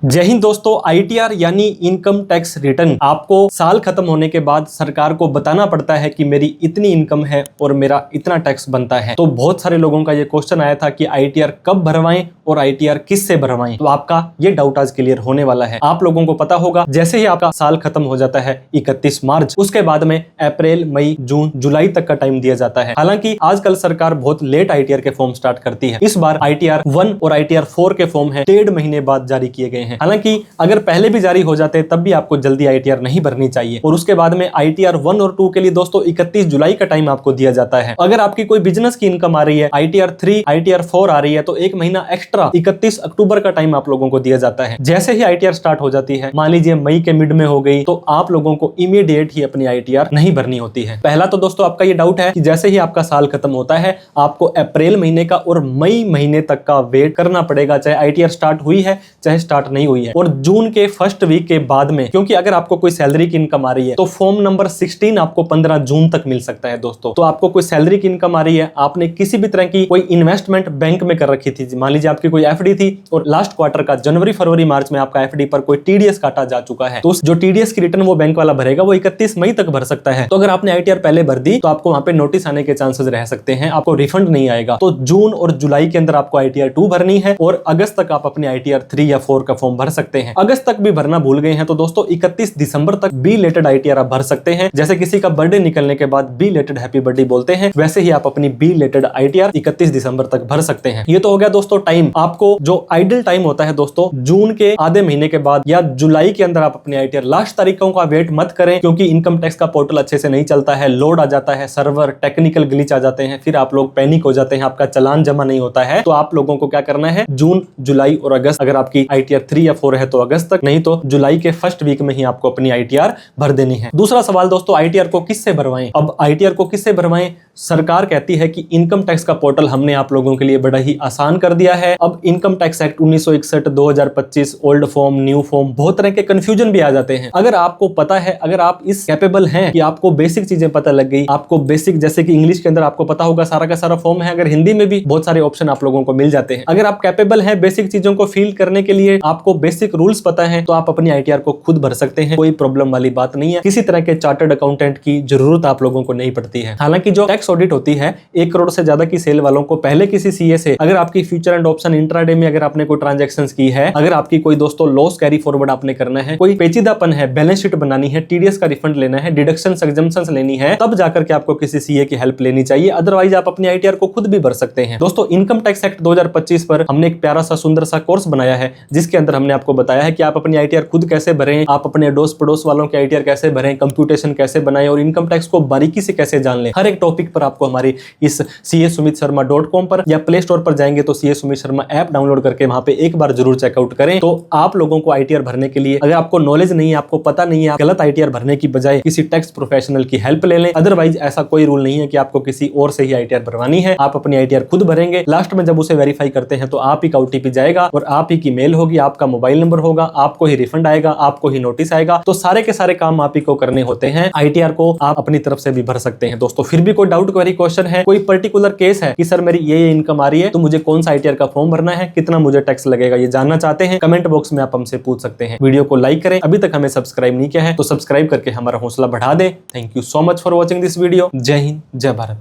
जय हिंद दोस्तों। आईटीआर यानी इनकम टैक्स रिटर्न आपको साल खत्म होने के बाद सरकार को बताना पड़ता है कि मेरी इतनी इनकम है और मेरा इतना टैक्स बनता है। तो बहुत सारे लोगों का ये क्वेश्चन आया था कि आईटीआर कब भरवाएं और आईटीआर किससे भरवाएं। तो आपका ये डाउट आज क्लियर होने वाला है। आप लोगों को पता होगा जैसे ही आपका साल खत्म हो जाता है 31 मार्च, उसके बाद में अप्रैल, मई, जून, जुलाई तक का टाइम दिया जाता है। हालांकि आजकल सरकार बहुत लेट आईटीआर के फॉर्म स्टार्ट करती है। इस बार आईटीआर 1 और आईटीआर 4 के फॉर्म है 1.5 महीने बाद जारी किए गए हैं। हालांकि अगर पहले भी जारी हो जाते तब भी आपको जल्दी आईटीआर नहीं भरनी चाहिए। और उसके बाद में आईटीआर 1 और 2 के लिए दोस्तों 31 जुलाई का टाइम आपको दिया जाता है। अगर आपकी कोई बिजनेस की इनकम आ रही है, आईटीआर 3, आईटीआर 4 आ रही है, तो 1 महीना एक्स्ट्रा 31 अक्टूबर का टाइम आप लोगों को दिया जाता है। जैसे ही आईटीआर स्टार्ट हो जाती है, मान लीजिए मई के मिड में हो गई, तो आप लोगों को इमीडिएट ही अपनी आईटीआर नहीं भरनी होती है। पहला तो दोस्तों आपका ये डाउट है कि जैसे ही आपका साल खत्म होता है आपको अप्रैल महीने का और मई महीने तक का वेट करना पड़ेगा, चाहे आईटीआर स्टार्ट हुई है चाहे स्टार्ट नहीं हुई है। और जून के फर्स्ट वीक के बाद में, क्योंकि अगर आपको कोई सैलरी की इनकम आ रही है तो फॉर्म नंबर 16 आपको 15 जून तक मिल सकता है दोस्तों। तो आपको कोई सैलरी की इनकम आ रही है, आपने किसी भी तरह की कोई इन्वेस्टमेंट बैंक में कर रखी थी, मान लीजिए आपकी कोई एफडी थी और लास्ट क्वार्टर का जनवरी, फरवरी, मार्च में आपका एफडी पर कोई टीडीएस काटा जा चुका है, तो उस जो टीडीएस की रिटर्न वो बैंक वाला भरेगा वो 31 मई तक भर सकता है। तो अगर आपने आईटीआर पहले भर दी तो आपको वहां पे नोटिस आने के चांसेस रह सकते हैं, आपको रिफंड नहीं आएगा। तो जून और जुलाई के अंदर आपको आईटीआर 2 भरनी है और अगस्त तक आप अपने आईटीआर 3 या 4 का फॉर्म भर सकते हैं। अगस्त तक भी भरना भूल गए हैं तो दोस्तों 31 दिसंबर तक बिलेटेड आईटीआर आप भर सकते हैं। जैसे किसी का बर्थडे निकलने के बाद बिलेटेड हैप्पी बर्थडे बोलते हैं, वैसे ही आप अपनी बिलेटेड आईटीआर 31 दिसंबर तक भर सकते हैं। ये तो हो गया दोस्तों टाइम। आपको जो आइडल टाइम होता है दोस्तों, जून के आधे महीने के बाद या जुलाई के अंदर आप अपनी आईटीआर, लास्ट तारीखों का वेट मत करें, क्योंकि इनकम टैक्स का पोर्टल अच्छे से नहीं चलता है, लोड आ जाता है, सर्वर टेक्निकल ग्लिच आ जाते हैं, फिर आप लोग पैनिक हो जाते हैं, आपका चालान जमा नहीं होता है। तो आप लोगों को क्या करना है, जून, जुलाई और अगस्त, अगर आपकी आईटीआर 3 या 4 है तो अगस्त तक, नहीं तो जुलाई के फर्स्ट वीक में ही आपको अपनी आईटीआर भर देनी है। दूसरा सवाल दोस्तों, आईटीआर को किससे भरवाएं। अब आईटीआर को किससे भरवाएं, सरकार कहती है कि इनकम टैक्स का पोर्टल हमने आप लोगों के लिए बड़ा ही आसान कर दिया है। अब income tax act 1961, 2025, old form, new form, बहुत तरह के कंफ्यूजन भी आ जाते हैं। अगर आपको पता है, अगर आप इस कैपेबल हैं कि आपको बेसिक चीजें पता लग गई, आपको बेसिक जैसे कि इंग्लिश के अंदर आपको पता होगा सारा का सारा फॉर्म है, अगर हिंदी में भी बहुत सारे ऑप्शन आप लोगों को मिल जाते हैं। अगर आप कैपेबल हैं बेसिक चीजों को फील करने के लिए, आपको बेसिक रूल्स पता है, तो आप अपनी आईटीआर को खुद भर सकते हैं। कोई प्रॉब्लम वाली बात नहीं है, किसी तरह के चार्टर्ड अकाउंटेंट की जरूरत आप लोगों को नहीं पड़ती है। हालांकि जो टैक्स ऑडिट होती है 1 करोड़ से ज्यादा की सेल वालों को पहले किसी सीए से, अगर आपकी फ्यूचर एंड ऑप्शन इंट्राडे में अगर आपने कोई ट्रांजैक्शंस की है, अगर आपकी कोई दोस्तों लॉस कैरी फॉरवर्ड आपने करना है, कोई पेचीदापन है, बैलेंस शीट बनानी है, टीडीएस का रिफंड लेना है, डिडक्शंस एग्जम्पशंस लेनी है, तब जाकर के आपको किसी सीए की हेल्प लेनी चाहिए। अदरवाइज आप अपनी आईटीआर को खुद भी भर सकते हैं। दोस्तों इनकम टैक्स एक्ट 2025 पर हमने एक प्यारा सा सुंदर सा कोर्स बनाया है, जिसके अंदर हमने आपको बताया है कि आप अपनी आईटीआर खुद कैसे भरें, आप अपने अड़ोस पड़ोस वालों के आईटीआर कैसे भरें, कंप्यूटेशन कैसे बनाएं और इनकम टैक्स को बारीकी से कैसे जान लें। हर एक टॉपिक पर आपको हमारी इस CASumitSharma.com पर या प्ले स्टोर पर जाएंगे तो CA Sumit Sharma app download करके वहां पे एक बार जरूर चेकआउट करें। तो आप लोगों को आईटीआर भरने के लिए, अगर आपको नॉलेज नहीं है, आपको पता नहीं है, आप गलत आईटीआर भरने की बजाय किसी टैक्स प्रोफेशनल की हेल्प ले लें। अदरवाइज ऐसा कोई रूल नहीं है कि आपको किसी और से ही आईटीआर भरवानी है, आप अपनी आईटीआर खुद भरेंगे। लास्ट में जब उसे वेरीफाई करते हैं तो आप ही का ओटीपी जाएगा और आप ही की मेल होगी, आपका मोबाइल नंबर होगा, आपको ही रिफंड आएगा, आपको ही नोटिस आएगा। तो सारे के सारे काम आप ही को करने होते हैं। आईटीआर को आप अपनी तरफ से भी भर सकते हैं। दोस्तों फिर भी कोई डाउट, क्वेरी, क्वेश्चन है, कोई पर्टिकुलर केस है कि सर मेरी ये इनकम आ रही है तो मुझे कौन सा आईटीआर का फॉर्म भरना है, कितना मुझे टैक्स लगेगा, ये जानना चाहते हैं, कमेंट बॉक्स में आप हमसे पूछ सकते हैं। वीडियो को लाइक करें, अभी तक हमें सब्सक्राइब नहीं किया है तो सब्सक्राइब करके हमारा हौसला बढ़ा दें। Thank you so much for watching this video. जय हिंद, जय भारत।